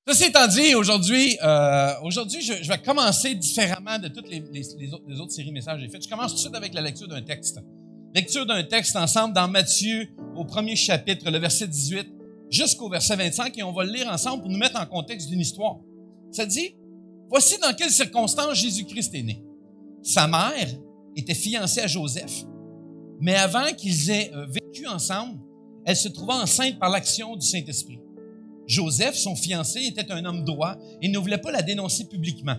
Ceci étant dit, aujourd'hui, je vais commencer différemment de toutes les autres séries messages que j'ai faites. Je commence tout de suite avec la lecture d'un texte. Lecture d'un texte ensemble dans Matthieu, au premier chapitre, le verset 18, jusqu'au verset 25, et on va le lire ensemble pour nous mettre en contexte d'une histoire. Ça dit, « Voici dans quelles circonstances Jésus-Christ est né. Sa mère était fiancée à Joseph, mais avant qu'ils aient vécu ensemble, elle se trouva enceinte par l'action du Saint-Esprit. Joseph, son fiancé, était un homme droit et ne voulait pas la dénoncer publiquement.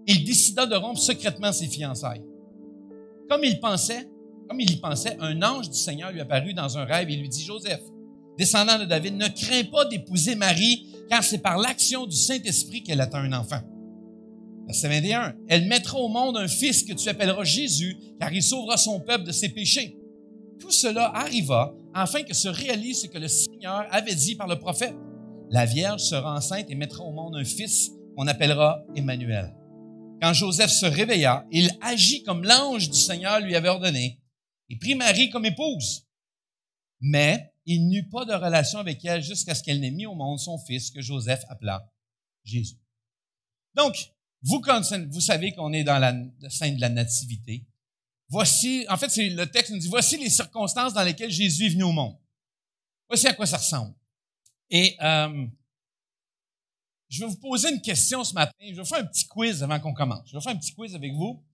Il décida de rompre secrètement ses fiançailles. Comme il y pensait, un ange du Seigneur lui apparut dans un rêve et lui dit, « Joseph, descendant de David, ne crains pas d'épouser Marie, car c'est par l'action du Saint-Esprit qu'elle atteint un enfant. » Verset 21, « Elle mettra au monde un fils que tu appelleras Jésus, car il sauvera son peuple de ses péchés. » Tout cela arriva afin que se réalise ce que le Seigneur avait dit par le prophète. La Vierge sera enceinte et mettra au monde un fils qu'on appellera Emmanuel. Quand Joseph se réveilla, il agit comme l'ange du Seigneur lui avait ordonné et prit Marie comme épouse. Mais il n'eut pas de relation avec elle jusqu'à ce qu'elle n'ait mis au monde son fils que Joseph appela Jésus. Donc, vous savez qu'on est dans la scène de la nativité. Voici, en fait, le texte nous dit, voici les circonstances dans lesquelles Jésus est venu au monde. Voici à quoi ça ressemble. Et je vais vous poser une question ce matin. Je vais faire un petit quiz avant qu'on commence. Je vais faire un petit quiz avec vous.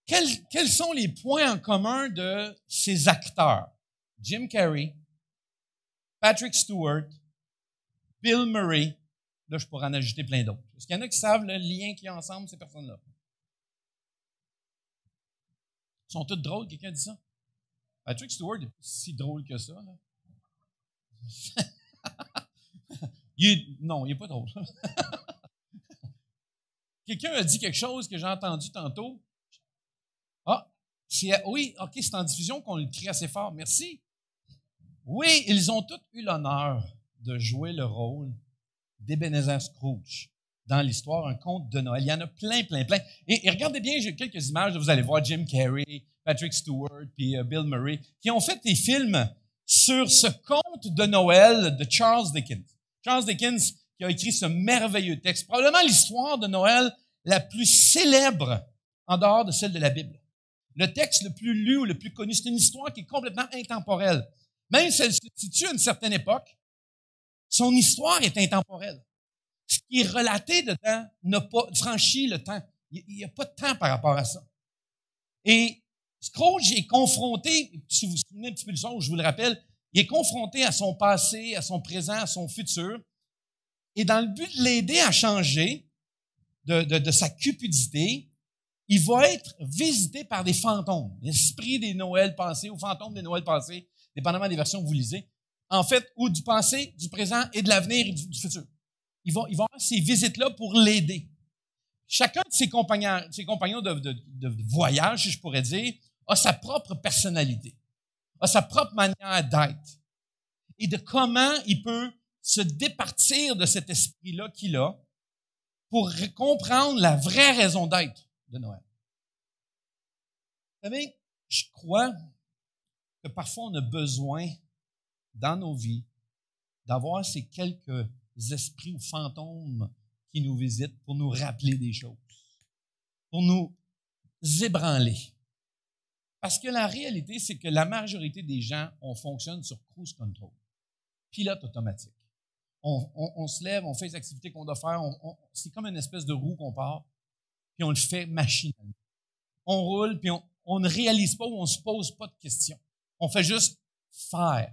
Quels sont les points en commun de ces acteurs? Jim Carrey, Patrick Stewart, Bill Murray. Là, je pourrais en ajouter plein d'autres. Est-ce qu'il y en a qui savent le lien qu'il y a ensemble, ces personnes-là? Ils sont tous drôles, quelqu'un dit ça? Patrick Stewart est si drôle que ça, là. Non, il n'est pas drôle. Quelqu'un a dit quelque chose que j'ai entendu tantôt. Oui, OK, c'est en diffusion qu'on le crie assez fort. Merci. Oui, ils ont tous eu l'honneur de jouer le rôle d'Ebenezer Scrooge dans l'histoire, un conte de Noël. Il y en a plein. Et regardez bien, j'ai quelques images, vous allez voir Jim Carrey, Patrick Stewart, puis Bill Murray, qui ont fait des films sur ce conte de Noël de Charles Dickens. Charles Dickens qui a écrit ce merveilleux texte, probablement l'histoire de Noël la plus célèbre en dehors de celle de la Bible. Le texte le plus lu ou le plus connu, c'est une histoire qui est complètement intemporelle. Même si elle se situe à une certaine époque, son histoire est intemporelle. Ce qui est relaté dedans n'a pas franchi le temps. Il n'y a pas de temps par rapport à ça. Et Scrooge est confronté, si vous vous souvenez un petit peu de l'histoire, je vous le rappelle, il est confronté à son passé, à son présent, à son futur. Et dans le but de l'aider à changer de sa cupidité, il va être visité par des fantômes, l'esprit des Noëls passés ou fantômes des Noëls passés, dépendamment des versions que vous lisez, en fait, ou du passé, du présent et de l'avenir et du futur. Ils vont avoir ces visites-là pour l'aider. Chacun de ses compagnons de voyage, si je pourrais dire, a sa propre personnalité, a sa propre manière d'être et de comment il peut se départir de cet esprit-là qu'il a pour comprendre la vraie raison d'être de Noël. Vous savez, je crois que parfois on a besoin dans nos vies d'avoir ces quelques esprits ou fantômes qui nous visitent pour nous rappeler des choses, pour nous ébranler. Parce que la réalité, c'est que la majorité des gens, on fonctionne sur cruise control, pilote automatique. On se lève, on fait les activités qu'on doit faire, c'est comme une espèce de roue qu'on part, puis on le fait machinalement. On roule, puis on ne réalise pas ou on ne se pose pas de questions. On fait juste faire.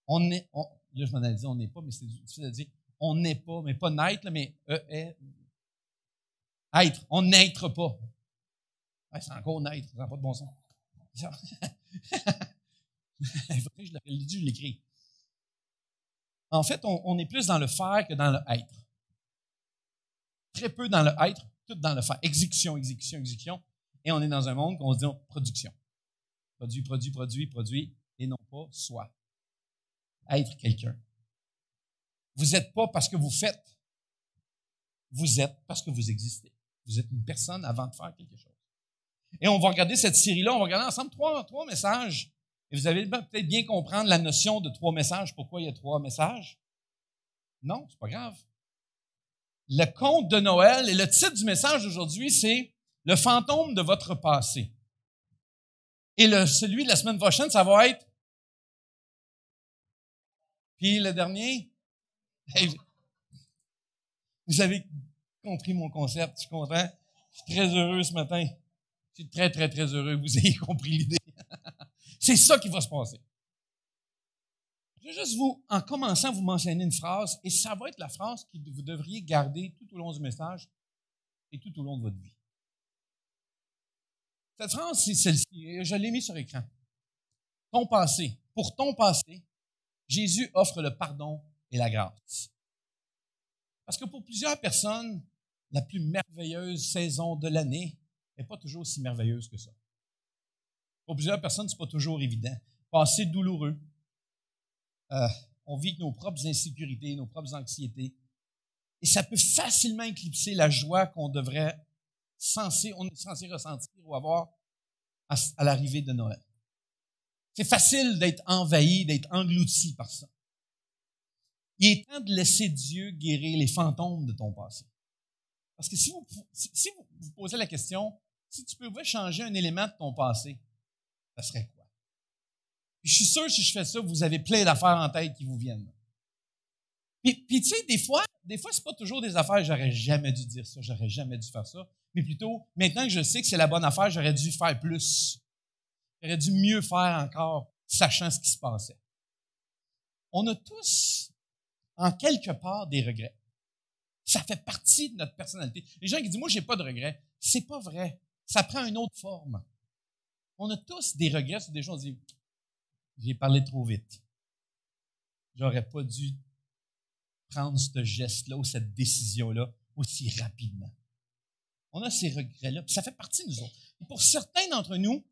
Là, je m'en allais dire on n'est pas, mais c'est difficile à dire. On n'est pas, mais pas naître, là, mais être. On n'être pas. Ouais, c'est encore naître, ça n'a pas de bon sens. Il faudrait que je l'aurais lu, je l'écris. En fait, on est plus dans le faire que dans le être. Très peu dans le être, tout dans le faire. Exécution. Et on est dans un monde qu'on se dit production. Produit, et non pas soi. Être quelqu'un. Vous n'êtes pas parce que vous faites. Vous êtes parce que vous existez. Vous êtes une personne avant de faire quelque chose. Et on va regarder cette série-là, on va regarder ensemble trois messages. Et vous allez peut-être bien comprendre la notion de 3 messages, pourquoi il y a 3 messages. Non, c'est pas grave. Le conte de Noël et le titre du message d'aujourd'hui, c'est « Le fantôme de votre passé ». Et celui de la semaine prochaine, ça va être... Puis le dernier... Hey, vous avez compris mon concept, je suis content. Je suis très heureux ce matin. Je suis très, très, très heureux que vous ayez compris l'idée. C'est ça qui va se passer. Je vais juste en commençant, vous mentionner une phrase, et ça va être la phrase que vous devriez garder tout au long du message et tout au long de votre vie. Cette phrase, c'est celle-ci. Je l'ai mis sur écran. Ton passé. Pour ton passé, Jésus offre le pardon et la grâce. Parce que pour plusieurs personnes, la plus merveilleuse saison de l'année n'est pas toujours aussi merveilleuse que ça. Pour plusieurs personnes, c'est pas toujours évident. Passé douloureux. On vit avec nos propres insécurités, nos propres anxiétés. Et ça peut facilement éclipser la joie qu'on on est censé ressentir ou avoir à l'arrivée de Noël. C'est facile d'être envahi, d'être englouti par ça. Il est temps de laisser Dieu guérir les fantômes de ton passé. Parce que si vous posez la question, si tu pouvais changer un élément de ton passé, ça serait quoi? Puis je suis sûr, si je fais ça, vous avez plein d'affaires en tête qui vous viennent. Puis tu sais, des fois, c'est pas toujours des affaires, j'aurais jamais dû dire ça, j'aurais jamais dû faire ça, mais plutôt, maintenant que je sais que c'est la bonne affaire, j'aurais dû faire plus. J'aurais dû mieux faire encore, sachant ce qui se passait. On a tous, en quelque part, des regrets. Ça fait partie de notre personnalité. Les gens qui disent, moi, j'ai pas de regrets, c'est pas vrai. Ça prend une autre forme. On a tous des regrets sur des choses. On dit, j'ai parlé trop vite. J'aurais pas dû prendre ce geste-là ou cette décision-là aussi rapidement. On a ces regrets-là, puis ça fait partie de nous autres. Et pour certains d'entre nous,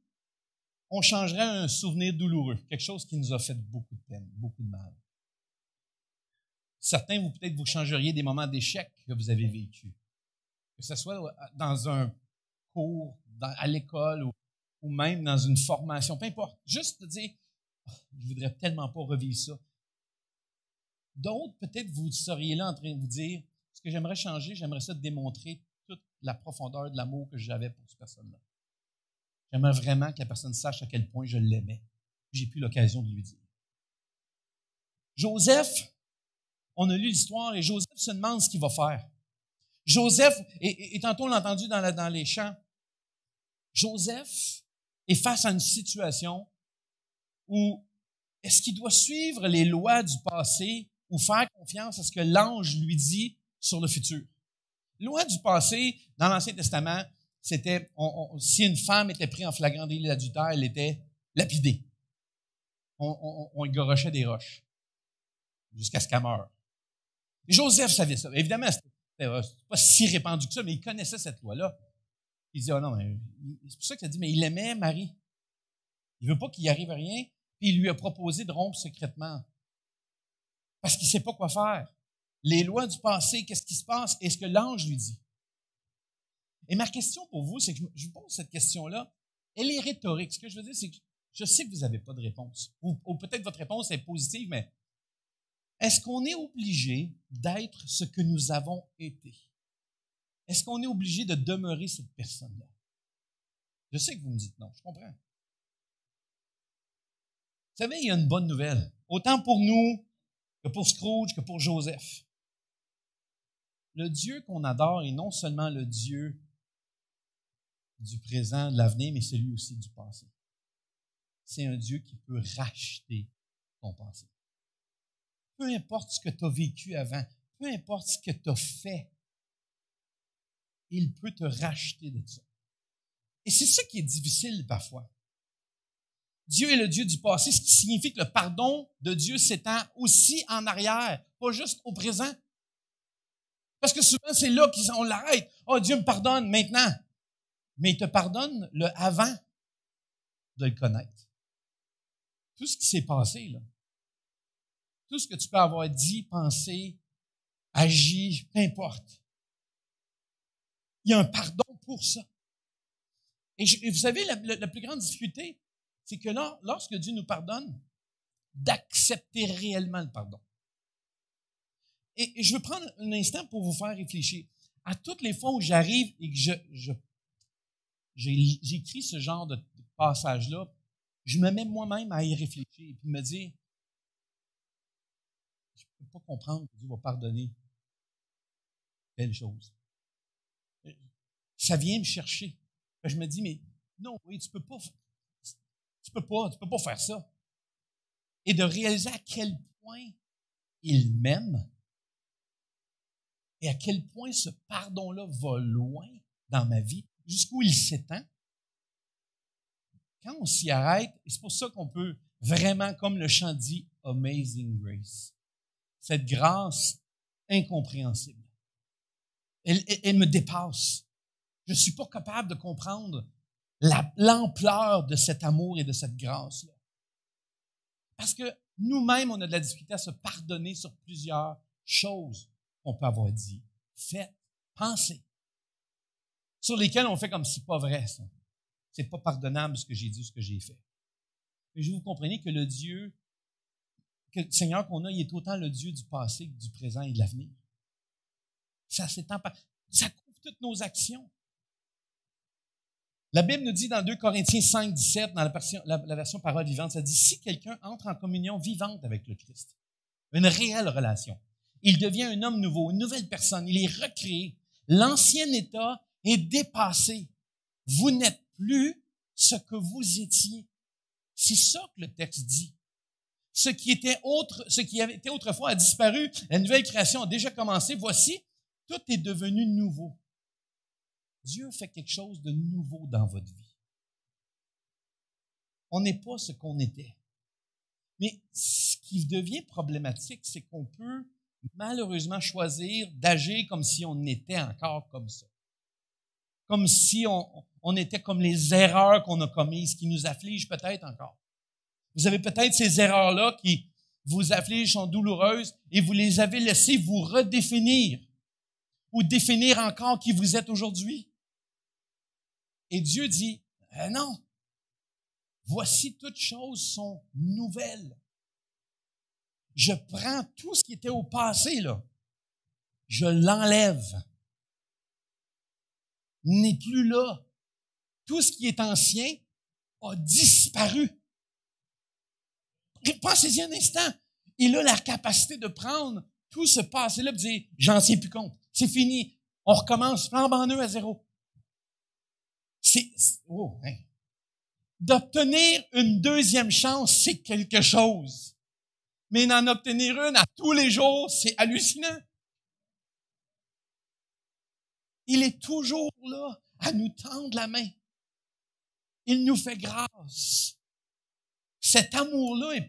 on changerait un souvenir douloureux, quelque chose qui nous a fait beaucoup de peine, beaucoup de mal. Certains, peut-être, vous changeriez des moments d'échec que vous avez vécus. Que ce soit dans un cours, à l'école ou même dans une formation, peu importe. Juste de dire, je voudrais tellement pas revivre ça. D'autres, peut-être, vous seriez là en train de vous dire, ce que j'aimerais changer, j'aimerais ça démontrer toute la profondeur de l'amour que j'avais pour cette personne-là. J'aimerais vraiment que la personne sache à quel point je l'aimais. J'ai plus l'occasion de lui dire. Joseph, on a lu l'histoire et Joseph se demande ce qu'il va faire. Joseph, et tantôt on l'a entendu dans les chants, Joseph est face à une situation où est-ce qu'il doit suivre les lois du passé ou faire confiance à ce que l'ange lui dit sur le futur? Loi du passé, dans l'Ancien Testament, c'était, si une femme était prise en flagrant délit d'adultère, elle était lapidée. On égorochait des roches jusqu'à ce qu'elle meure. Joseph savait ça. Évidemment, c'était pas si répandu que ça, mais il connaissait cette loi-là. Il dit, oh non, c'est pour ça que ça dit, mais il aimait Marie. Il veut pas qu'il y arrive à rien, puis il lui a proposé de rompre secrètement. Parce qu'il sait pas quoi faire. Les lois du passé, qu'est-ce qui se passe? Et ce que l'ange lui dit. Et ma question pour vous, c'est que je vous pose cette question-là, elle est rhétorique. Ce que je veux dire, c'est que je sais que vous n'avez pas de réponse. Ou peut-être votre réponse est positive, mais est-ce qu'on est obligé d'être ce que nous avons été? Est-ce qu'on est obligé de demeurer cette personne-là? Je sais que vous me dites non, je comprends. Vous savez, il y a une bonne nouvelle. Autant pour nous, que pour Scrooge, que pour Joseph. Le Dieu qu'on adore est non seulement le Dieu du présent, de l'avenir, mais celui aussi du passé. C'est un Dieu qui peut racheter ton passé. Peu importe ce que tu as vécu avant, peu importe ce que tu as fait, il peut te racheter de ça. Et c'est ça qui est difficile parfois. Dieu est le Dieu du passé, ce qui signifie que le pardon de Dieu s'étend aussi en arrière, pas juste au présent. Parce que souvent, c'est là qu'on l'arrête. « Oh, Dieu me pardonne maintenant. » Mais il te pardonne le avant de le connaître. Tout ce qui s'est passé, là, tout ce que tu peux avoir dit, pensé, agi, peu importe. Il y a un pardon pour ça. Et vous savez, la plus grande difficulté, c'est que là, lorsque Dieu nous pardonne, d'accepter réellement le pardon. Et je veux prendre un instant pour vous faire réfléchir. À toutes les fois où j'arrive et que j'écris ce genre de passage-là, je me mets moi-même à y réfléchir et puis me dire, je ne peux pas comprendre que Dieu va pardonner telle chose. Ça vient me chercher. Je me dis, mais non, oui, tu peux pas faire ça. Et de réaliser à quel point il m'aime et à quel point ce pardon-là va loin dans ma vie, jusqu'où il s'étend. Quand on s'y arrête, et c'est pour ça qu'on peut vraiment, comme le chant dit, Amazing Grace, cette grâce incompréhensible. Elle me dépasse. Je ne suis pas capable de comprendre l'ampleur de cet amour et de cette grâce-là. Parce que nous-mêmes, on a de la difficulté à se pardonner sur plusieurs choses qu'on peut avoir dit, faites, pensées, sur lesquelles on fait comme si c'est pas vrai, ça. C'est pas pardonnable ce que j'ai dit, ce que j'ai fait. Mais je vous comprenez que le Seigneur qu'on a, il est autant le Dieu du passé que du présent et de l'avenir. Ça couvre toutes nos actions. La Bible nous dit dans 2 Corinthiens 5, 17, dans la version parole vivante, ça dit, si quelqu'un entre en communion vivante avec le Christ, une réelle relation, il devient un homme nouveau, une nouvelle personne, il est recréé. L'ancien état est dépassé. Vous n'êtes plus ce que vous étiez. C'est ça que le texte dit. Ce qui avait été autrefois a disparu. La nouvelle création a déjà commencé. Voici, tout est devenu nouveau. Dieu fait quelque chose de nouveau dans votre vie. On n'est pas ce qu'on était. Mais ce qui devient problématique, c'est qu'on peut malheureusement choisir d'agir comme si on était encore comme ça. Comme si on était comme les erreurs qu'on a commises, qui nous affligent peut-être encore. Vous avez peut-être ces erreurs-là qui vous affligent, sont douloureuses, et vous les avez laissées vous redéfinir ou définir encore qui vous êtes aujourd'hui. Et Dieu dit, non, voici toutes choses sont nouvelles. Je prends tout ce qui était au passé, là, je l'enlève. N'est plus là. Tout ce qui est ancien a disparu. Pensez-y un instant. Il a la capacité de prendre tout ce passé-là et de dire, j'en tiens plus compte. C'est fini. On recommence, flambe en eux à zéro. D'obtenir une deuxième chance, c'est quelque chose. Mais d'en obtenir une à tous les jours, c'est hallucinant. Il est toujours là à nous tendre la main. Il nous fait grâce. Cet amour-là est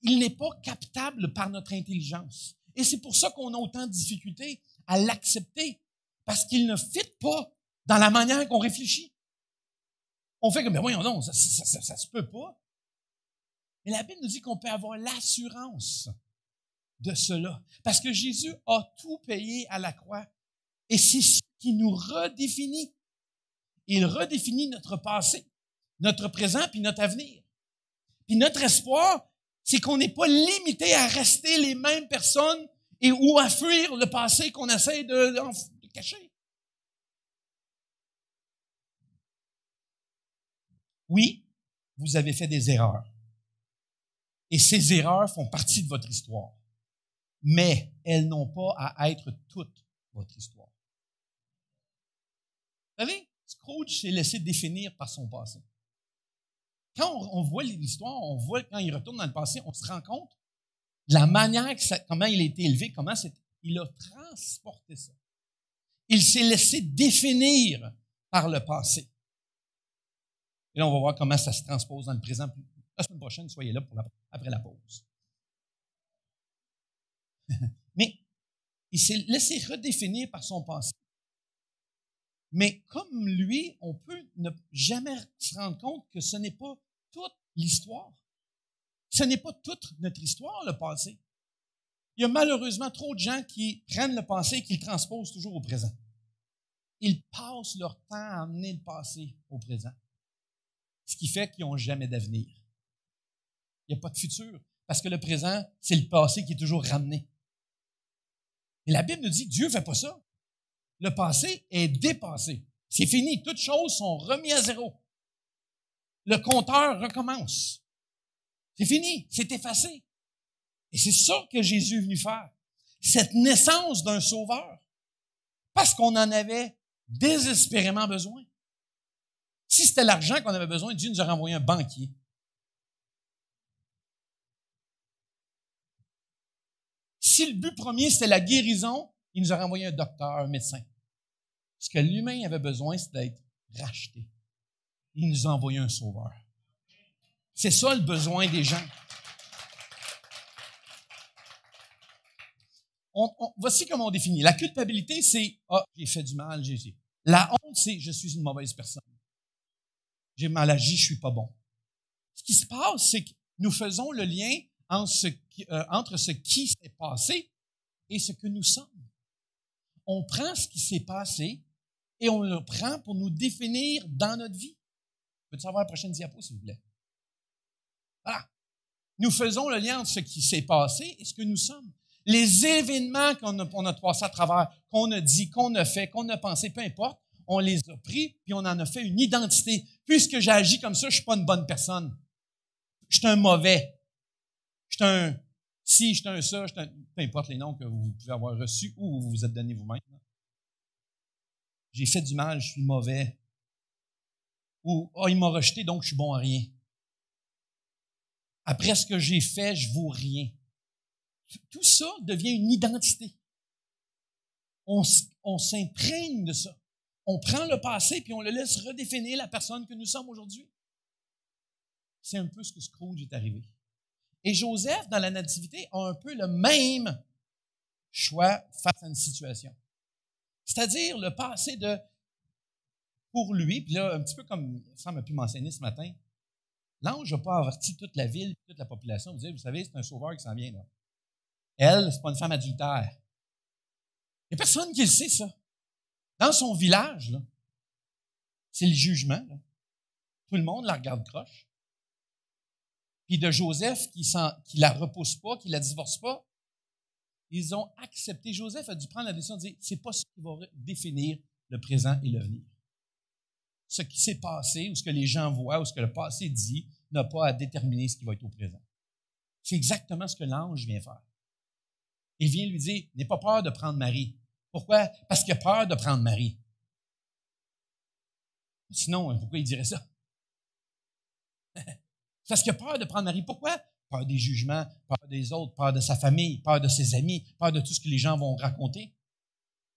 il n'est pas captable par notre intelligence. Et c'est pour ça qu'on a autant de difficultés à l'accepter, parce qu'il ne fit pas dans la manière qu'on réfléchit. On fait comme, mais voyons non, ça se peut pas. Mais la Bible nous dit qu'on peut avoir l'assurance de cela, parce que Jésus a tout payé à la croix. Et c'est ce qui nous redéfinit. Il redéfinit notre passé, notre présent, puis notre avenir. Puis notre espoir, c'est qu'on n'est pas limité à rester les mêmes personnes ou à fuir le passé qu'on essaie de cacher. Oui, vous avez fait des erreurs. Et ces erreurs font partie de votre histoire. Mais elles n'ont pas à être toute votre histoire. Vous savez, Scrooge s'est laissé définir par son passé. Quand on voit l'histoire, on voit quand il retourne dans le passé, on se rend compte de la manière, comment il a été élevé, il a transporté ça. Il s'est laissé définir par le passé. Et là, on va voir comment ça se transpose dans le présent. La semaine prochaine, soyez là après la pause. Mais il s'est laissé redéfinir par son passé. Mais comme lui, on peut ne jamais se rendre compte que ce n'est pas toute l'histoire. Ce n'est pas toute notre histoire, le passé. Il y a malheureusement trop de gens qui prennent le passé et qui le transposent toujours au présent. Ils passent leur temps à amener le passé au présent. Ce qui fait qu'ils n'ont jamais d'avenir. Il n'y a pas de futur. Parce que le présent, c'est le passé qui est toujours ramené. Et la Bible nous dit que Dieu ne fait pas ça. Le passé est dépassé. C'est fini. Toutes choses sont remises à zéro. Le compteur recommence. C'est fini. C'est effacé. Et c'est ça que Jésus est venu faire. Cette naissance d'un sauveur. Parce qu'on en avait désespérément besoin. Si c'était l'argent qu'on avait besoin, Dieu nous aurait envoyé un banquier. Si le but premier, c'était la guérison, il nous aurait envoyé un docteur, un médecin. Ce que l'humain avait besoin, c'était d'être racheté. Il nous a envoyé un sauveur. C'est ça le besoin des gens. Voici comment on définit. La culpabilité, c'est « Ah, j'ai fait du mal, j'ai... » La honte, c'est « Je suis une mauvaise personne. J'ai mal agi, je suis pas bon. » Ce qui se passe, c'est que nous faisons le lien entre ce qui s'est passé et ce que nous sommes. On prend ce qui s'est passé et on le prend pour nous définir dans notre vie. Peux-tu avoir la prochaine diapo, s'il vous plaît? Voilà. Nous faisons le lien entre ce qui s'est passé et ce que nous sommes. Les événements qu'on a passés à travers, qu'on a dit, qu'on a fait, qu'on a pensé, peu importe, on les a pris puis on en a fait une identité. Puisque j'ai agi comme ça, je suis pas une bonne personne. Je suis un mauvais. Je suis un ci, je suis un ça, peu importe les noms que vous pouvez avoir reçus ou vous vous êtes donné vous-même. J'ai fait du mal, je suis mauvais. Ou il m'a rejeté, donc je suis bon à rien. Après ce que j'ai fait, je vaux rien. Tout ça devient une identité. On s'imprègne de ça. On prend le passé puis on le laisse redéfinir la personne que nous sommes aujourd'hui. C'est un peu ce que Scrooge est arrivé. Et Joseph, dans la Nativité, a un peu le même choix face à une situation. C'est-à-dire le passé pour lui, puis là, un petit peu comme ça m'a pu m'enseigner ce matin, l'ange n'a pas averti toute la ville, toute la population, vous savez, c'est un sauveur qui s'en vient là. Elle, c'est pas une femme adultère. Il n'y a personne qui le sait, ça. Dans son village, là, c'est le jugement. Là. Tout le monde la regarde croche. Puis de Joseph qui la repousse pas, qui la divorce pas, ils ont accepté. Joseph a dû prendre la décision de dire, c'est pas ça qui va définir le présent et l'avenir. Ce qui s'est passé, ou ce que les gens voient, ou ce que le passé dit, n'a pas à déterminer ce qui va être au présent. C'est exactement ce que l'ange vient faire. Il vient lui dire, n'aie pas peur de prendre Marie. Pourquoi? Parce qu'il a peur de prendre Marie. Sinon, pourquoi il dirait ça? Parce qu'il a peur de prendre Marie. Pourquoi? Peur des jugements, peur des autres, peur de sa famille, peur de ses amis, peur de tout ce que les gens vont raconter.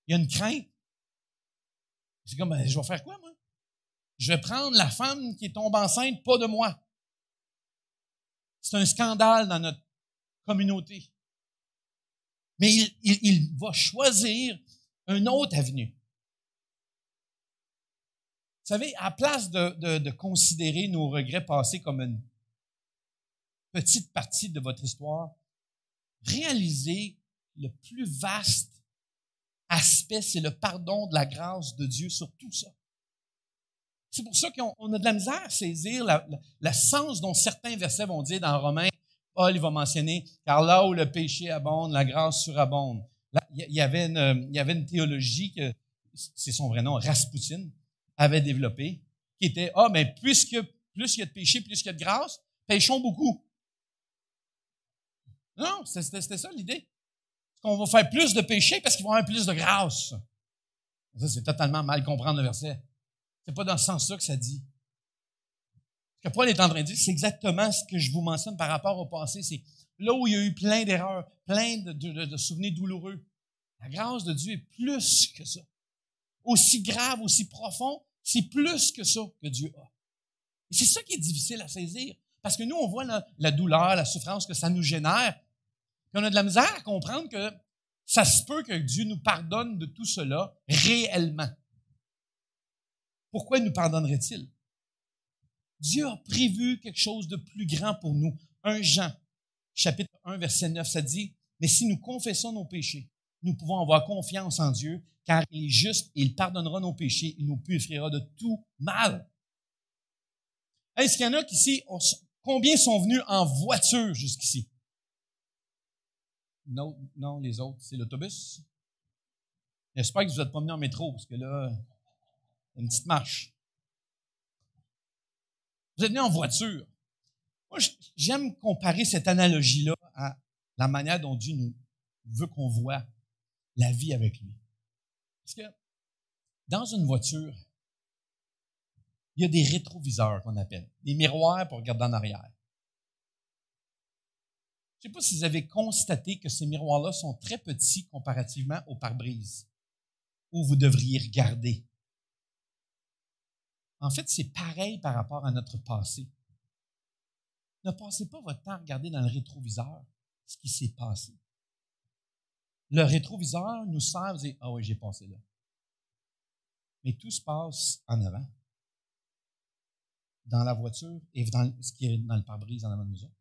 Il y a une crainte. C'est comme, je vais faire quoi, moi? Je vais prendre la femme qui tombe enceinte, pas de moi. C'est un scandale dans notre communauté. Mais il va choisir une autre avenue. Vous savez, à place de considérer nos regrets passés comme une petite partie de votre histoire, réalisez le plus vaste aspect, c'est le pardon de la grâce de Dieu sur tout ça. C'est pour ça qu'on a de la misère à saisir le sens dont certains versets vont dire dans Romains. Paul, il va mentionner, car là où le péché abonde, la grâce surabonde. Là, il y avait une théologie que, c'est son vrai nom, Rasputin, avait développée, qui était, mais puisque plus il y a de péché, plus il y a de grâce, péchons beaucoup. Non, c'était ça l'idée. On va faire plus de péché parce qu'il va y avoir plus de grâce. Ça, c'est totalement mal comprendre le verset. C'est pas dans ce sens-là que ça dit. Ce que Paul est en train de dire, c'est exactement ce que je vous mentionne par rapport au passé. C'est là où il y a eu plein d'erreurs, plein de souvenirs douloureux. La grâce de Dieu est plus que ça. Aussi grave, aussi profond, c'est plus que ça que Dieu a. Et c'est ça qui est difficile à saisir. Parce que nous, on voit la douleur, la souffrance que ça nous génère. Puis on a de la misère à comprendre que ça se peut que Dieu nous pardonne de tout cela réellement. Pourquoi nous pardonnerait-il? Dieu a prévu quelque chose de plus grand pour nous. 1 Jean, chapitre 1, verset 9, ça dit, « Mais si nous confessons nos péchés, nous pouvons avoir confiance en Dieu, car il est juste et il pardonnera nos péchés, il nous purifiera de tout mal. » Est-ce qu'il y en a qu'ici, combien sont venus en voiture jusqu'ici? Non, les autres, c'est l'autobus. J'espère que vous n'êtes pas venu en métro, parce que là, il y a une petite marche. Vous êtes venu en voiture. Moi, j'aime comparer cette analogie-là à la manière dont Dieu nous veut qu'on voit la vie avec lui. Parce que dans une voiture, il y a des rétroviseurs qu'on appelle, des miroirs pour regarder en arrière. Je ne sais pas si vous avez constaté que ces miroirs-là sont très petits comparativement au pare-brise, où vous devriez regarder. En fait, c'est pareil par rapport à notre passé. Ne passez pas votre temps à regarder dans le rétroviseur ce qui s'est passé. Le rétroviseur nous sert à dire « Ah oui, j'ai passé là ». Mais tout se passe en avant, dans la voiture et dans ce qui est dans le pare-brise en avant de nous autres.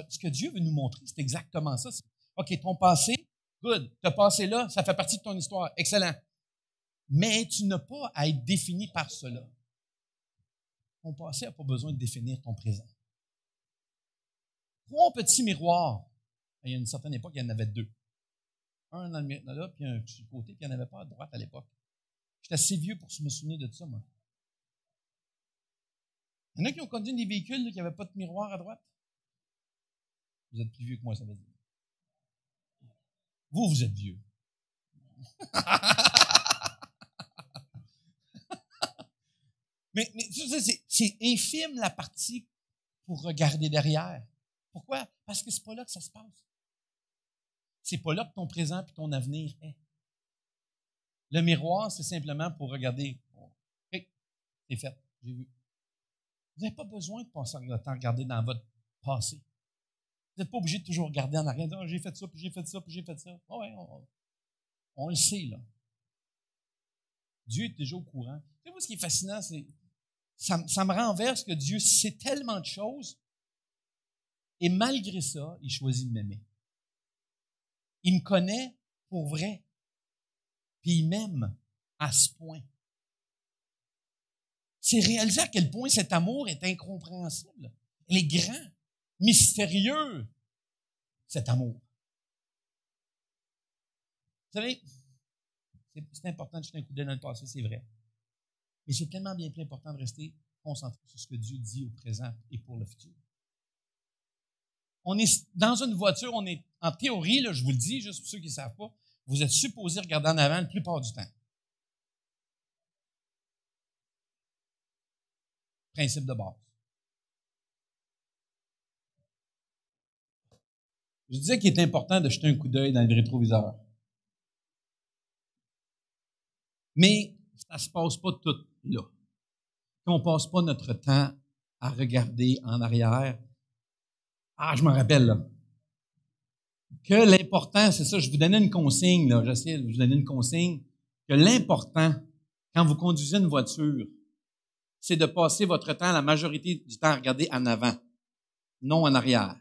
Ce que Dieu veut nous montrer, c'est exactement ça. OK, ton passé, good, tu as passé là, ça fait partie de ton histoire, excellent. Mais tu n'as pas à être défini par cela. Ton passé n'a pas besoin de définir ton présent. 3 petits miroirs. Il y a une certaine époque, il y en avait 2. Un dans le là, puis un sur le côté, puis il n'y en avait pas à droite à l'époque. J'étais assez vieux pour me souvenir de ça, moi. Il y en a qui ont conduit des véhicules là, qui n'avaient pas de miroir à droite. Vous êtes plus vieux que moi, ça veut dire. Vous êtes vieux. mais c'est infime la partie pour regarder derrière. Pourquoi? Parce que c'est pas là que ça se passe. C'est pas là que ton présent et ton avenir est. Le miroir, c'est simplement pour regarder. OK, c'est fait, j'ai vu. Vous n'avez pas besoin de passer le temps à regarder dans votre passé. Vous n'êtes pas obligé de toujours regarder en arrière. Oh, j'ai fait ça, puis j'ai fait ça, puis j'ai fait ça. Oh, ouais, on le sait, là. Dieu est déjà au courant. Tu sais, moi, ce qui est fascinant, c'est ça me renverse que Dieu sait tellement de choses et malgré ça, il choisit de m'aimer. Il me connaît pour vrai. Puis il m'aime à ce point. C'est réaliser à quel point cet amour est incompréhensible. Il est grand, mystérieux, cet amour. Vous savez, c'est important de jeter un coup d'œil dans le passé, c'est vrai. Mais c'est tellement bien plus important de rester concentré sur ce que Dieu dit au présent et pour le futur. On est dans une voiture, on est en théorie, là, je vous le dis, juste pour ceux qui ne savent pas, vous êtes supposé regarder en avant la plupart du temps. Principe de base. Je disais qu'il est important de jeter un coup d'œil dans le rétroviseur. Mais ça ne se passe pas tout là. On ne passe pas notre temps à regarder en arrière. Ah, je me rappelle, là. Que l'important, c'est ça, je vous donnais une consigne, là, j'essaie de vous donner une consigne, que l'important, quand vous conduisez une voiture, c'est de passer votre temps, la majorité du temps, à regarder en avant, non en arrière.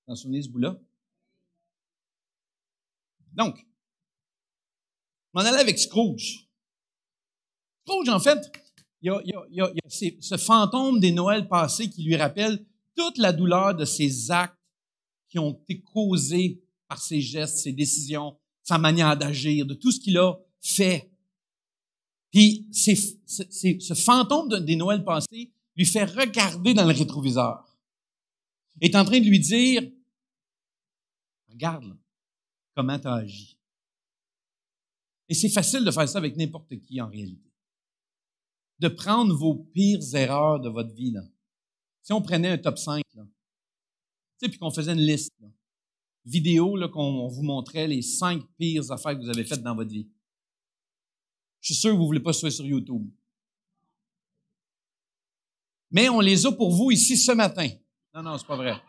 Vous vous souvenez de ce bout-là? Donc, je m'en allais avec Scrooge. Scrooge, en fait, il y a ce fantôme des Noëls passés qui lui rappelle toute la douleur de ses actes qui ont été causés par ses gestes, ses décisions, sa manière d'agir, de tout ce qu'il a fait. Puis, ce fantôme des Noëls passés lui fait regarder dans le rétroviseur. Il est en train de lui dire, regarde là, comment tu as agi. Et c'est facile de faire ça avec n'importe qui en réalité. De prendre vos pires erreurs de votre vie. Là. Si on prenait un top 5, là, puis qu'on faisait une liste, là, vidéo, là, qu'on vous montrait les 5 pires affaires que vous avez faites dans votre vie. Je suis sûr que vous ne voulez pas se faire sur YouTube. Mais on les a pour vous ici ce matin. Non, c'est pas vrai.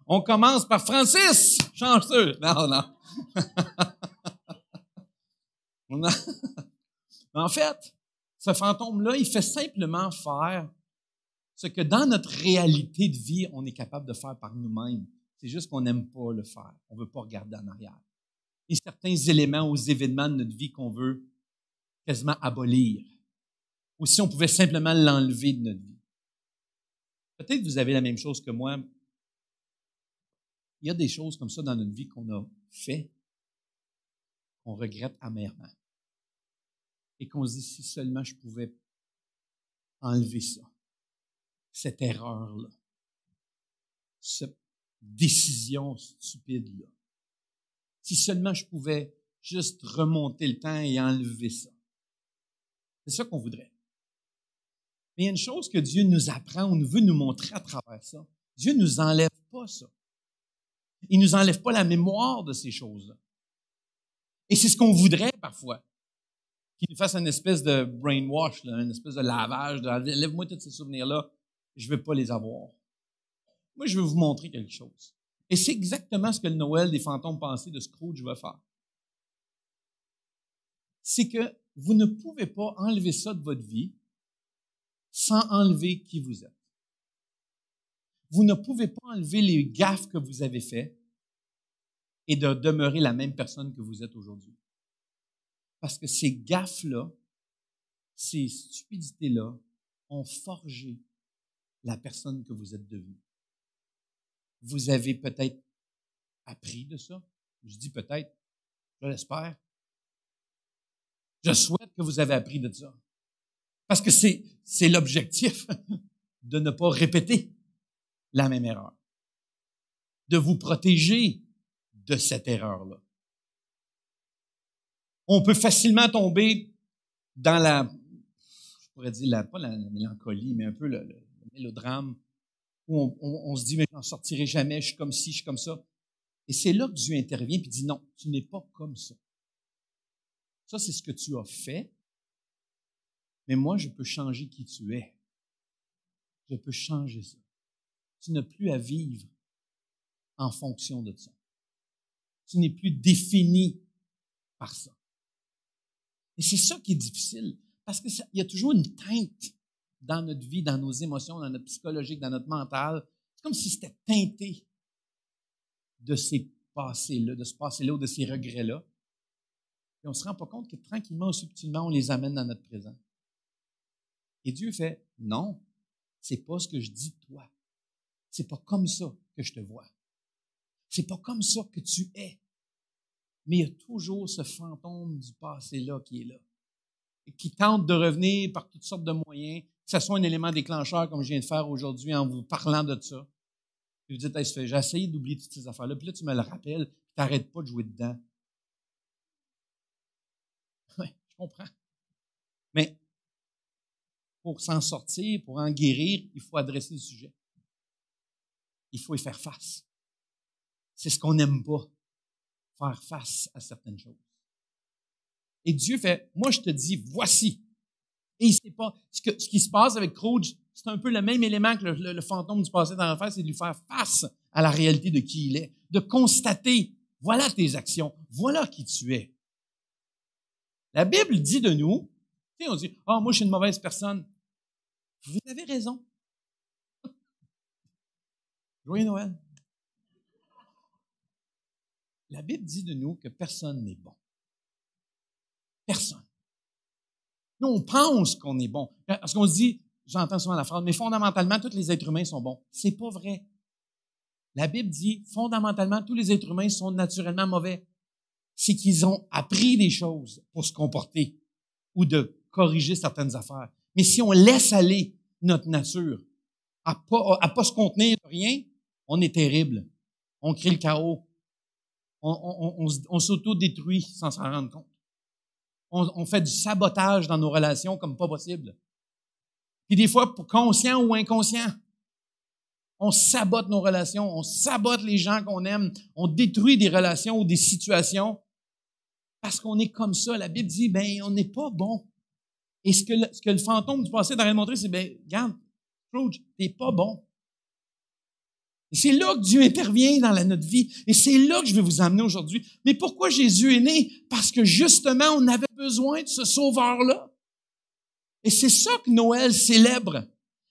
On commence par Francis, chanceux. Non. En fait, ce fantôme-là, il fait simplement faire ce que dans notre réalité de vie, on est capable de faire par nous-mêmes. C'est juste qu'on n'aime pas le faire. On ne veut pas regarder en arrière. Il y a certains éléments aux événements de notre vie qu'on veut quasiment abolir. Ou si on pouvait simplement l'enlever de notre vie. Peut-être que vous avez la même chose que moi. Il y a des choses comme ça dans notre vie qu'on a fait, qu'on regrette amèrement. Et qu'on se dit, si seulement je pouvais enlever ça, cette erreur-là, cette décision stupide-là. Si seulement je pouvais juste remonter le temps et enlever ça. C'est ça qu'on voudrait. Mais il y a une chose que Dieu nous apprend, ou veut nous montrer à travers ça. Dieu ne nous enlève pas ça. Il ne nous enlève pas la mémoire de ces choses-là. Et c'est ce qu'on voudrait parfois. Qu'il nous fasse une espèce de brainwash, là, une espèce de lavage, enlève-moi tous ces souvenirs-là, je ne veux pas les avoir. Moi, je veux vous montrer quelque chose. Et c'est exactement ce que le Noël des fantômes pensés de Scrooge va faire. C'est que vous ne pouvez pas enlever ça de votre vie sans enlever qui vous êtes. Vous ne pouvez pas enlever les gaffes que vous avez faites et de demeurer la même personne que vous êtes aujourd'hui. Parce que ces gaffes-là, ces stupidités-là ont forgé la personne que vous êtes devenue. Vous avez peut-être appris de ça. Je dis peut-être, je l'espère. Je souhaite que vous avez appris de ça. Parce que c'est l'objectif de ne pas répéter la même erreur. De vous protéger de cette erreur-là. On peut facilement tomber dans je pourrais dire, pas la mélancolie, mais un peu le mélodrame, où on se dit, mais je n'en sortirai jamais, je suis comme ci, je suis comme ça. Et c'est là que Dieu intervient et dit, non, tu n'es pas comme ça. Ça, c'est ce que tu as fait, mais moi, je peux changer qui tu es. Je peux changer ça. Tu n'as plus à vivre en fonction de ça. Tu n'es plus défini par ça. Et c'est ça qui est difficile, parce qu'il y a toujours une teinte dans notre vie, dans nos émotions, dans notre psychologique, dans notre mental. C'est comme si c'était teinté de ces passés-là, de ce passé-là ou de ces regrets-là. Et on ne se rend pas compte que tranquillement ou subtilement, on les amène dans notre présent. Et Dieu fait, non, c'est pas ce que je dis de toi. C'est pas comme ça que je te vois. C'est pas comme ça que tu es. Mais il y a toujours ce fantôme du passé-là qui est là. Et qui tente de revenir par toutes sortes de moyens, que ce soit un élément déclencheur comme je viens de faire aujourd'hui en vous parlant de ça. Puis vous dites, hey, j'ai essayé d'oublier toutes ces affaires-là, puis là tu me le rappelles, puis tu n'arrêtes pas de jouer dedans. Oui, je comprends. Mais pour s'en sortir, pour en guérir, il faut adresser le sujet. Il faut y faire face. C'est ce qu'on n'aime pas, faire face à certaines choses. Et Dieu fait, moi je te dis, voici. Et il sait pas, ce qui se passe avec Scrooge, c'est un peu le même élément que le fantôme du passé dans l'enfer, c'est de lui faire face à la réalité de qui il est, de constater, voilà tes actions, voilà qui tu es. La Bible dit de nous, tu sais, on dit, moi je suis une mauvaise personne. Vous avez raison. Joyeux Noël. La Bible dit de nous que personne n'est bon. Personne. Nous, on pense qu'on est bon. Parce qu'on se dit, j'entends souvent la phrase, mais fondamentalement, tous les êtres humains sont bons. C'est pas vrai. La Bible dit, fondamentalement, tous les êtres humains sont naturellement mauvais. C'est qu'ils ont appris des choses pour se comporter ou de corriger certaines affaires. Mais si on laisse aller notre nature à pas se contenir de rien, on est terrible. On crée le chaos. On s'auto-détruit sans s'en rendre compte. On fait du sabotage dans nos relations comme pas possible. Puis des fois, conscient ou inconscient, on sabote nos relations, on sabote les gens qu'on aime, on détruit des relations ou des situations parce qu'on est comme ça. La Bible dit, on n'est pas bon. Et ce que le fantôme du passé est en train de montrer, c'est, regarde, Scrooge, t'es pas bon. Et c'est là que Dieu intervient dans notre vie. Et c'est là que je vais vous amener aujourd'hui. Mais pourquoi Jésus est né? Parce que justement, on avait besoin de ce sauveur-là. Et c'est ça que Noël célèbre.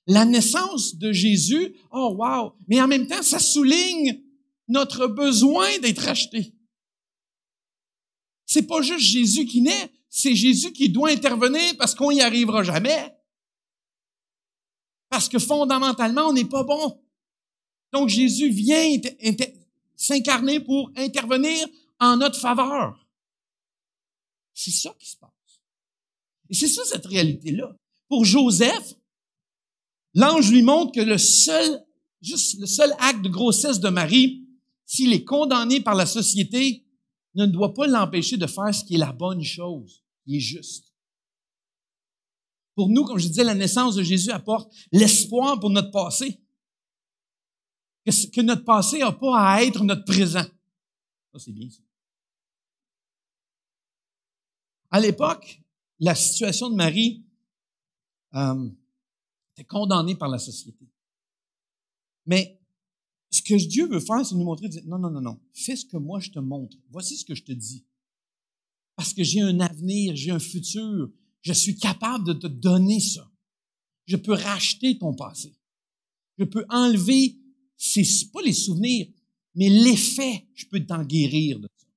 La naissance de Jésus. Oh, wow! Mais en même temps, ça souligne notre besoin d'être racheté. C'est pas juste Jésus qui naît, c'est Jésus qui doit intervenir parce qu'on n'y arrivera jamais. Parce que fondamentalement, on n'est pas bon. Donc, Jésus vient s'incarner pour intervenir en notre faveur. C'est ça qui se passe. Et c'est ça, cette réalité-là. Pour Joseph, l'ange lui montre que le seul acte de grossesse de Marie, s'il est condamné par la société, ne doit pas l'empêcher de faire ce qui est la bonne chose, qui est juste. Pour nous, comme je disais, la naissance de Jésus apporte l'espoir pour notre passé. Que notre passé n'a pas à être notre présent. Ça, c'est bien ça. À l'époque, la situation de Marie était condamnée par la société. Mais ce que Dieu veut faire, c'est nous montrer, dire, non, fais ce que moi je te montre. Voici ce que je te dis. Parce que j'ai un avenir, j'ai un futur. Je suis capable de te donner ça. Je peux racheter ton passé. Je peux enlever, c'est pas les souvenirs, mais l'effet, je peux t'en guérir de ça.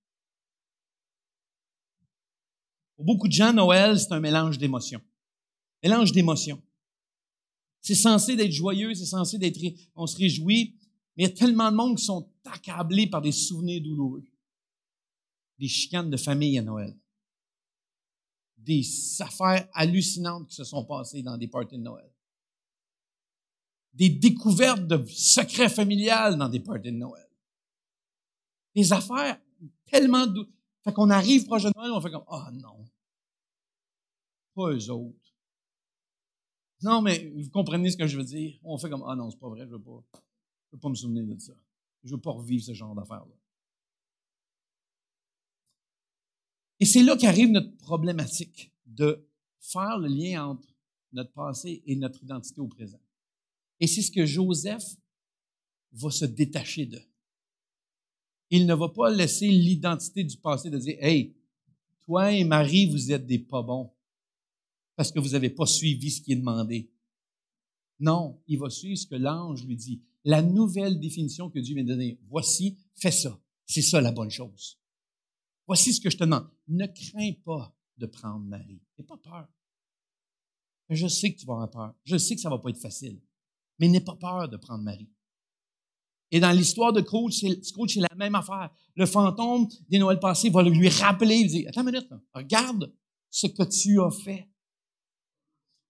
Pour beaucoup de gens, Noël, c'est un mélange d'émotions. Mélange d'émotions. C'est censé d'être joyeux, c'est censé d'être, on se réjouit, mais il y a tellement de monde qui sont accablés par des souvenirs douloureux. Des chicanes de famille à Noël. Des affaires hallucinantes qui se sont passées dans des parties de Noël. Des découvertes de secrets familiales dans des parties de Noël. Des affaires tellement douloureuses. Fait qu'on arrive proche de Noël, on fait comme, ah non, pas eux autres. Non, mais vous comprenez ce que je veux dire? On fait comme, ah non, c'est pas vrai, je veux pas me souvenir de ça. Je veux pas revivre ce genre d'affaires-là. Et c'est là qu'arrive notre problématique de faire le lien entre notre passé et notre identité au présent. Et c'est ce que Joseph va se détacher de. Il ne va pas laisser l'identité du passé de dire, hey, toi et Marie, vous êtes des pas bons parce que vous n'avez pas suivi ce qui est demandé. Non, il va suivre ce que l'ange lui dit. La nouvelle définition que Dieu vient de donner. Voici, fais ça. C'est ça la bonne chose. Voici ce que je te demande. Ne crains pas de prendre Marie. N'aie pas peur. Je sais que tu vas avoir peur. Je sais que ça va pas être facile. Mais n'aie pas peur de prendre Marie. Et dans l'histoire de Scrooge, c'est la même affaire. Le fantôme des Noëls passés va lui rappeler, il dit, attends une minute, là, regarde ce que tu as fait.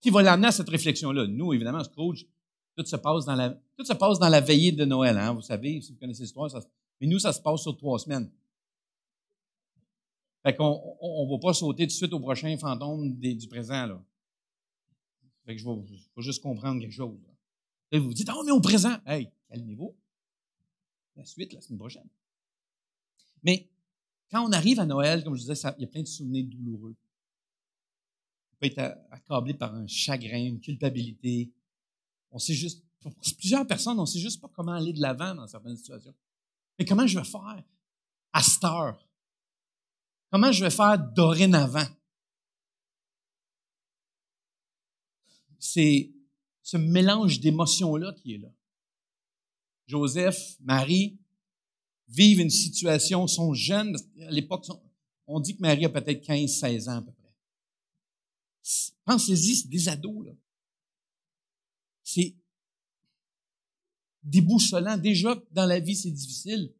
Qui va l'amener à cette réflexion-là? Nous, évidemment, Scrooge, tout se passe dans la veillée de Noël, hein, vous savez, si vous connaissez l'histoire, mais nous, ça se passe sur 3 semaines. Fait qu'on on va pas sauter tout de suite au prochain fantôme du présent, là. Fait que je vais juste comprendre quelque chose. Là. Et vous vous dites, oh, mais au présent, hey, calmez-vous. La suite, la semaine prochaine. Mais quand on arrive à Noël, comme je disais, il y a plein de souvenirs douloureux. On peut être accablé par un chagrin, une culpabilité. On sait juste, pour plusieurs personnes, on sait juste pas comment aller de l'avant dans certaines situations. Mais comment je vais faire à cette heure? Comment je vais faire dorénavant? C'est ce mélange d'émotions-là qui est là. Joseph, Marie, vivent une situation, sont jeunes. À l'époque, on dit que Marie a peut-être 15-16 ans à peu près. Pensez-y, c'est des ados, là. C'est déboussolant. Déjà, dans la vie, c'est difficile.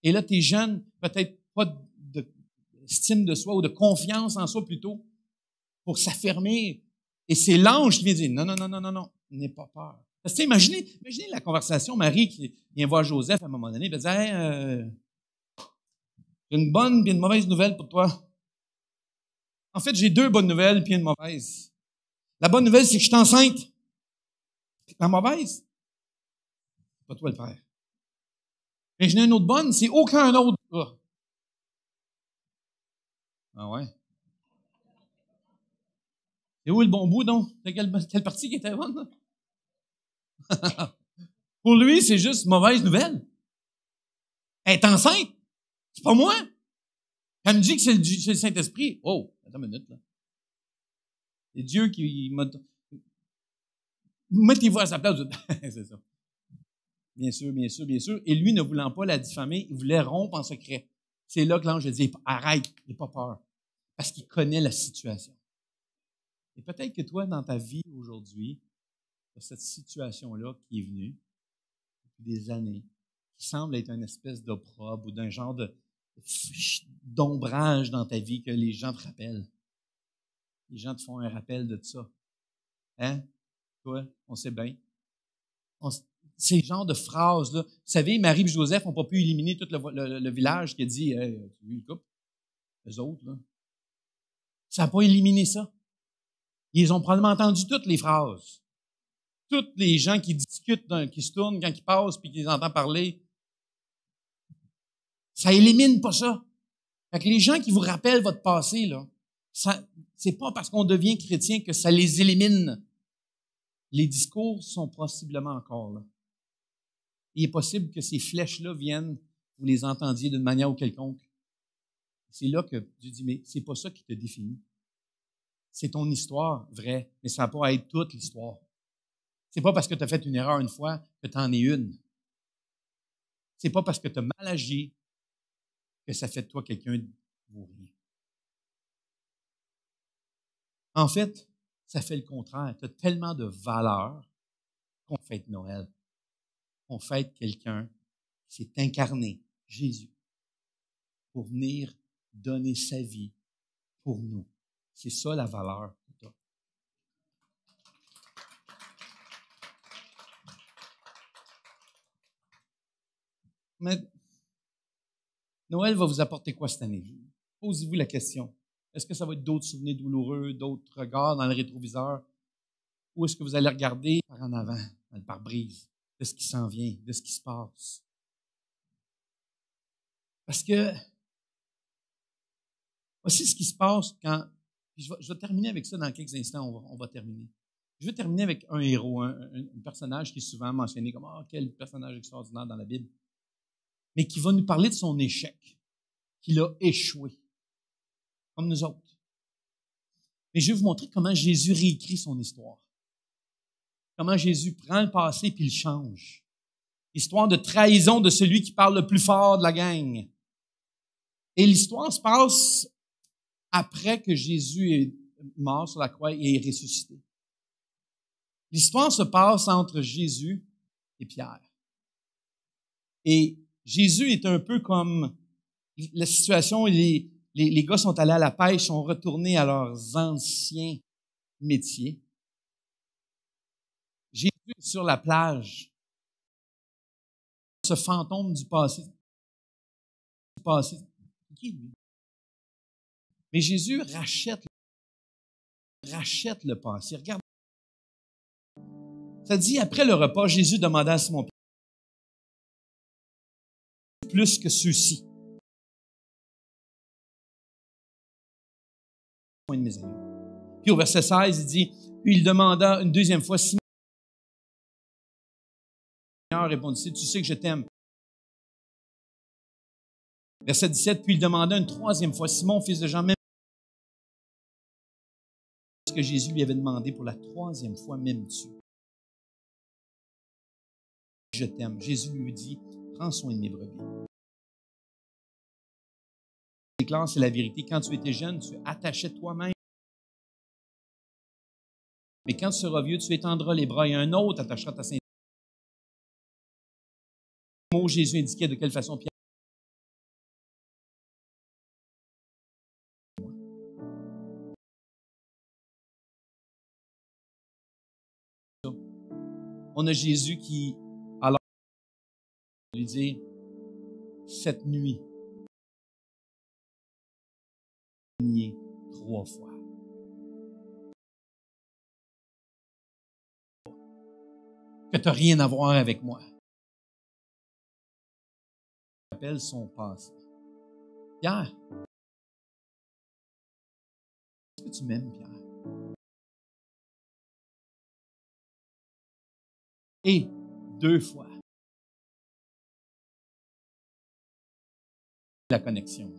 Et là, t'es jeune, peut-être pas d'estime de soi ou de confiance en soi plutôt, pour s'affirmer. Et c'est l'ange qui vient dire, non, n'aie pas peur. Parce que, imaginez la conversation, Marie qui vient voir Joseph à un moment donné, elle va dire, hey, j'ai une bonne et une mauvaise nouvelle pour toi. En fait, j'ai 2 bonnes nouvelles puis une mauvaise. La bonne nouvelle, c'est que je suis enceinte. La mauvaise, c'est pas toi le père. Mais j'en ai une autre bonne, c'est aucun autre gars. Ah ouais? C'est où le bon bout, donc? C'est quelle partie qui était bonne, là? Pour lui, c'est juste mauvaise nouvelle. Elle est enceinte. C'est pas moi. Elle me dit que c'est le Saint-Esprit. Oh, attends une minute, là. C'est Dieu qui m'a... Mettez-vous à sa place. C'est ça. Bien sûr. Et lui, ne voulant pas la diffamer, il voulait rompre en secret. C'est là que l'ange dit, arrête, n'aie pas peur. Parce qu'il connaît la situation. Et peut-être que toi, dans ta vie aujourd'hui, tu as cette situation-là qui est venue depuis des années, qui semble être une espèce d'opprobre ou d'un genre d'ombrage dans ta vie que les gens te rappellent. Les gens te font un rappel de ça. Hein? Toi, on sait bien. Ces genres de phrases-là. Vous savez, Marie et Joseph n'ont pas pu éliminer tout le village qui a dit, hey, tu as vu le couple? Eux autres, là. Ça n'a pas éliminé ça. Ils ont probablement entendu toutes les phrases. Tous les gens qui discutent, qui se tournent quand ils passent puis qu'ils entendent parler. Ça élimine pas ça. Fait que les gens qui vous rappellent votre passé, là, c'est pas parce qu'on devient chrétien que ça les élimine. Les discours sont possiblement encore là. Il est possible que ces flèches-là viennent, vous les entendiez d'une manière ou quelconque. C'est là que Dieu dit, mais c'est pas ça qui te définit. C'est ton histoire, vrai, mais ça va pas être toute l'histoire. C'est pas parce que tu as fait une erreur une fois que tu en es une. C'est pas parce que tu as mal agi que ça fait de toi quelqu'un de vaut rien. En fait, ça fait le contraire. Tu as tellement de valeur qu'on fête Noël. On fête quelqu'un qui s'est incarné, Jésus, pour venir donner sa vie pour nous. C'est ça la valeur que tu as. Mais Noël va vous apporter quoi cette année? Posez-vous la question. Est-ce que ça va être d'autres souvenirs douloureux, d'autres regards dans le rétroviseur? Ou est-ce que vous allez regarder par en avant, dans le pare-brise, de ce qui s'en vient, de ce qui se passe? Parce que voici ce qui se passe quand... Je vais terminer avec ça dans quelques instants, on va terminer. Je vais terminer avec un héros, un personnage qui est souvent mentionné comme « Ah, quel personnage extraordinaire dans la Bible », mais qui va nous parler de son échec, qu'il a échoué, comme nous autres. Mais je vais vous montrer comment Jésus réécrit son histoire. Comment Jésus prend le passé puis le change. Histoire de trahison de celui qui parle le plus fort de la gang. Et l'histoire se passe après que Jésus est mort sur la croix et est ressuscité. L'histoire se passe entre Jésus et Pierre. Et Jésus est un peu comme la situation, les gars sont allés à la pêche, sont retournés à leurs anciens métiers. Jésus est sur la plage. Ce fantôme du passé. Qui lui? Mais Jésus rachète le passé. Regarde. Ça dit, après le repas, Jésus demanda à Simon-Pierre, plus que ceux-ci. Puis au verset 16, il dit, puis il demanda une deuxième fois, Simon répondit, tu sais que je t'aime. Verset 17, puis il demanda une troisième fois, Simon, fils de Jean, même ce que Jésus lui avait demandé pour la troisième fois, m'aimes-tu? Je t'aime. Jésus lui dit, prends soin de mes brebis. Déclare, c'est la vérité. Quand tu étais jeune, tu attachais toi-même. Mais quand tu seras vieux, tu étendras les bras et un autre attachera ta ceinture. Le mot Jésus indiquait de quelle façon Pierre. On a Jésus qui, alors, lui dit, cette nuit, nié 3 fois. Que tu n'as rien à voir avec moi. Il appelle son passé. Pierre, est-ce que tu m'aimes, Pierre? Et 2 fois. La connexion.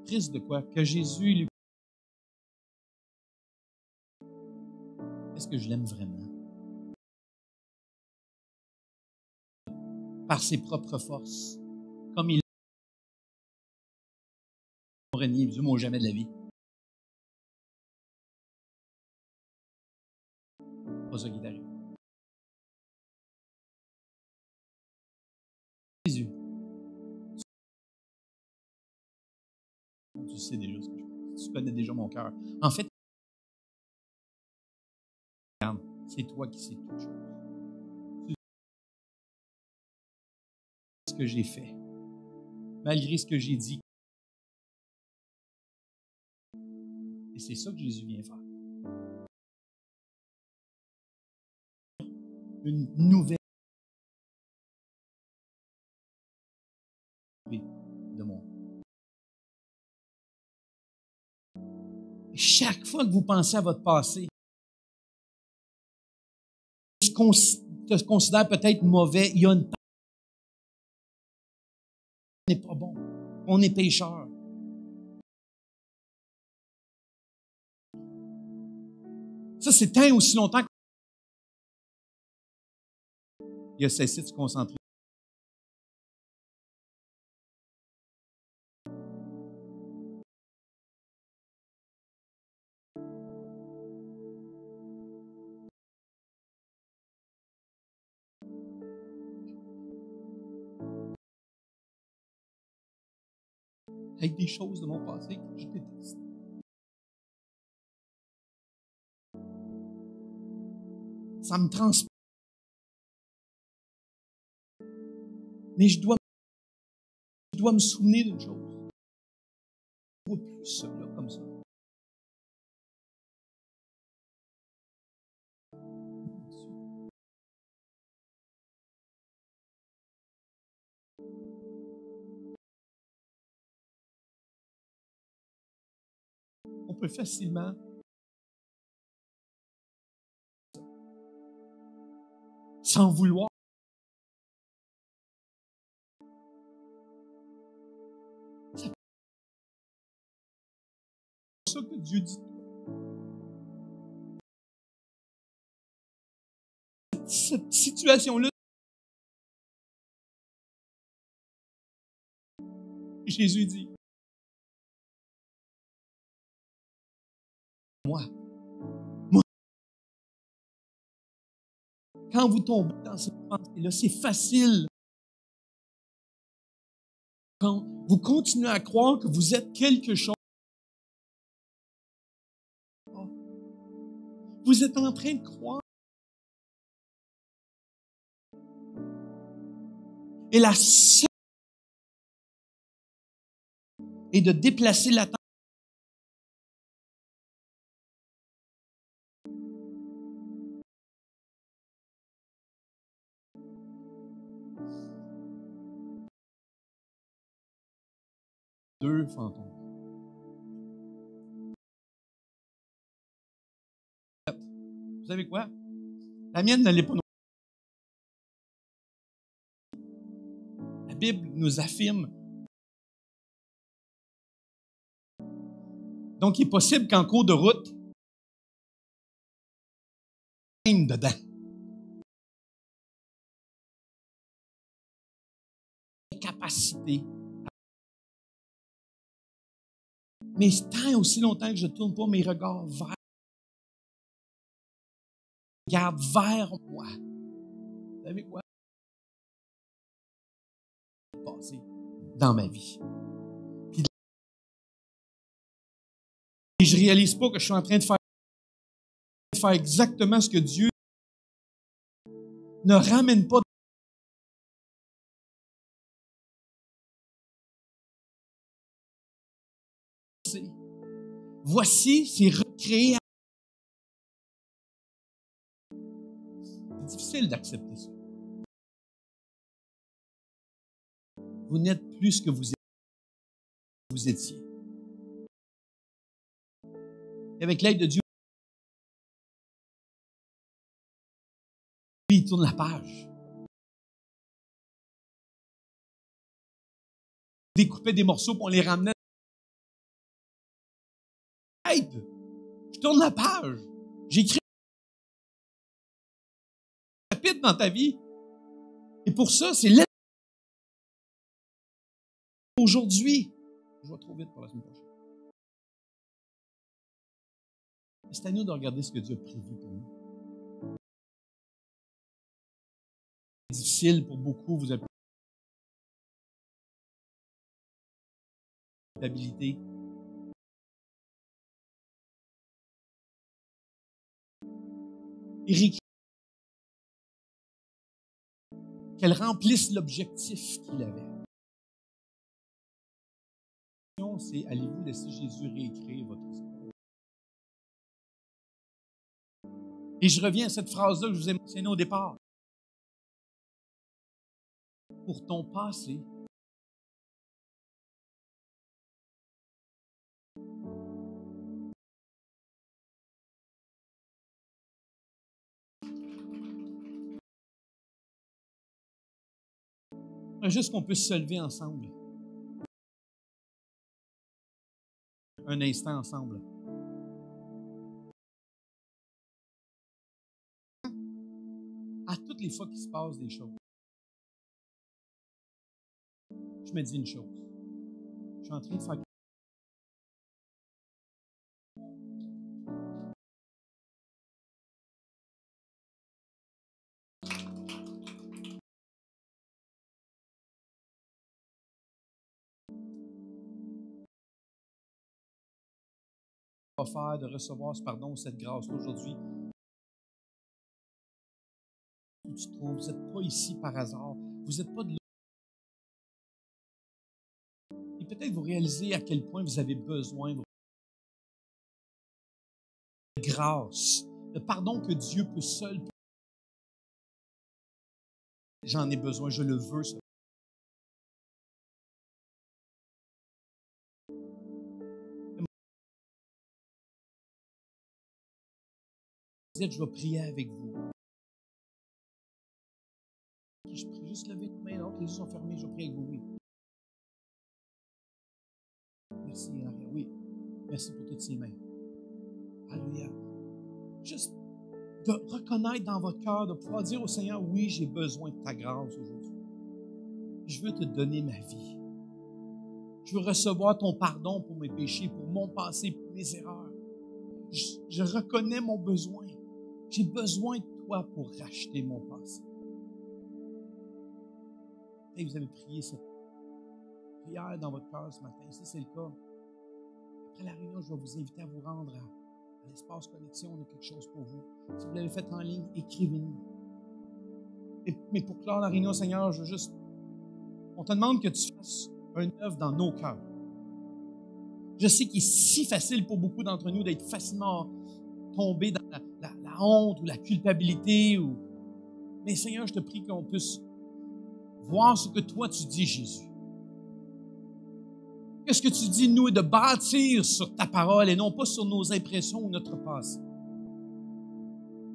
Triste de quoi? Que Jésus lui... Est-ce que je l'aime vraiment? Par ses propres forces. Comme il a renié, Dieu m'a jamais de la vie. Pas ça qui est arrivé. sais déjà ce que je pense. Tu connais déjà mon cœur. En fait, regarde, c'est toi qui sais toutes choses. Tu sais ce que j'ai fait, malgré ce que j'ai dit. Et c'est ça que Jésus vient faire. Une nouvelle vie de mon. Chaque fois que vous pensez à votre passé, te considère peut-être mauvais, il y a une part. On n'est pas bon. On est pécheur. Ça, c'est tant aussi longtemps qu'il a cessé de se concentrer. Avec des choses de mon passé que je déteste. Ça me transporte. Mais je dois me souvenir d'une chose. Je ne vois plus ça là, comme ça. On peut facilement s'en vouloir. C'est ça que Dieu dit. Cette situation-là, Jésus dit, moi, quand vous tombez dans ces pensées-là, c'est facile. Quand vous continuez à croire que vous êtes quelque chose, vous êtes en train de croire. Et la seule est de déplacer l'attention. Deux fantômes. Vous savez quoi? La mienne ne l'est pas non plus. La Bible nous affirme. Donc, il est possible qu'en cours de route, dedans. Capacité. Mais tant aussi longtemps que je ne tourne pas mes regards vers moi. Vous savez quoi? Passé dans ma vie. Et je réalise pas que je suis en train de faire exactement ce que Dieu ne ramène pas. Voici, c'est recréé. C'est difficile d'accepter ça. Vous n'êtes plus ce que vous étiez. Et avec l'aide de Dieu, il tourne la page. On découpait des morceaux puis on les ramenait. Aide! Je tourne la page. J'écris un chapitre dans ta vie. Et pour ça, c'est aujourd'hui. Je vais trop vite pour la semaine prochaine. C'est à nous de regarder ce que Dieu a prévu pour nous. C'est difficile pour beaucoup, vous avez stabilité. et qu'elle remplisse l'objectif qu'il avait. La question, c'est, allez-vous laisser Jésus réécrire votre histoire? Et je reviens à cette phrase-là que je vous ai mentionnée au départ. Pour ton passé, juste qu'on puisse se lever ensemble. Un instant ensemble. À toutes les fois qu'il se passe des choses, je me dis une chose. Je suis en train de faire faire de recevoir ce pardon ou cette grâce-là aujourd'hui. Où tu te trouves, vous n'êtes pas ici par hasard. Vous n'êtes pas de là. Et peut-être vous réalisez à quel point vous avez besoin de grâce, le pardon que Dieu peut seul. J'en ai besoin, je le veux. Ça. Je vais prier avec vous. Je prie juste lever les mains, alors que les yeux sont fermés, je prie avec vous, oui. Merci, Henri, oui. Merci pour toutes ces mains. Alléluia. Juste de reconnaître dans votre cœur, de pouvoir dire au Seigneur, oui, j'ai besoin de ta grâce aujourd'hui. Je veux te donner ma vie. Je veux recevoir ton pardon pour mes péchés, pour mon passé, pour mes erreurs. Je reconnais mon besoin. J'ai besoin de toi pour racheter mon passé. Et vous avez prié cette prière dans votre cœur ce matin. Si c'est le cas, après la réunion, je vais vous inviter à vous rendre à l'espace connexion. On a quelque chose pour vous. Si vous l'avez fait en ligne, écrivez-nous. Mais pour clore la réunion, Seigneur, on te demande que tu fasses une œuvre dans nos cœurs. Je sais qu'il est si facile pour beaucoup d'entre nous d'être facilement tombés dans la honte ou la culpabilité. Mais Seigneur, je te prie qu'on puisse voir ce que toi tu dis, Jésus. Qu'est-ce que tu dis, nous, est de bâtir sur ta parole et non pas sur nos impressions ou notre passé.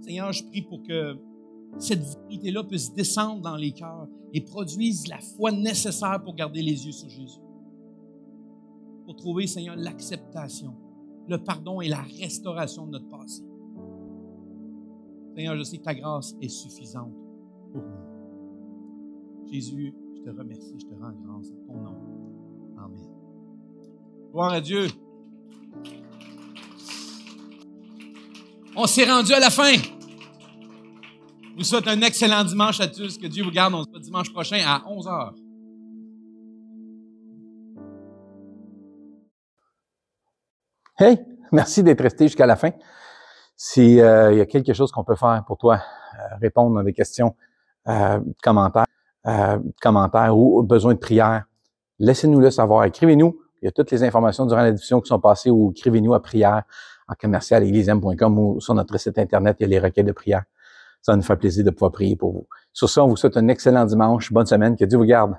Seigneur, je prie pour que cette vérité-là puisse descendre dans les cœurs et produise la foi nécessaire pour garder les yeux sur Jésus. Pour trouver, Seigneur, l'acceptation, le pardon et la restauration de notre passé. Seigneur, je sais que ta grâce est suffisante pour nous. Jésus, je te remercie, je te rends grâce en ton nom. Amen. Gloire à Dieu. On s'est rendu à la fin. Je vous souhaite un excellent dimanche à tous. Que Dieu vous garde. On se voit dimanche prochain à 11h. Hey, merci d'être resté jusqu'à la fin. S'il y a quelque chose qu'on peut faire pour toi, répondre à des questions, commentaires ou besoin de prière, laissez-nous le savoir. Écrivez-nous. Il y a toutes les informations durant la diffusion qui sont passées ou écrivez-nous à prière en commercial@eglisem.com ou sur notre site Internet, il y a les requêtes de prière. Ça nous fait plaisir de pouvoir prier pour vous. Sur ça, on vous souhaite un excellent dimanche. Bonne semaine. Que Dieu vous garde.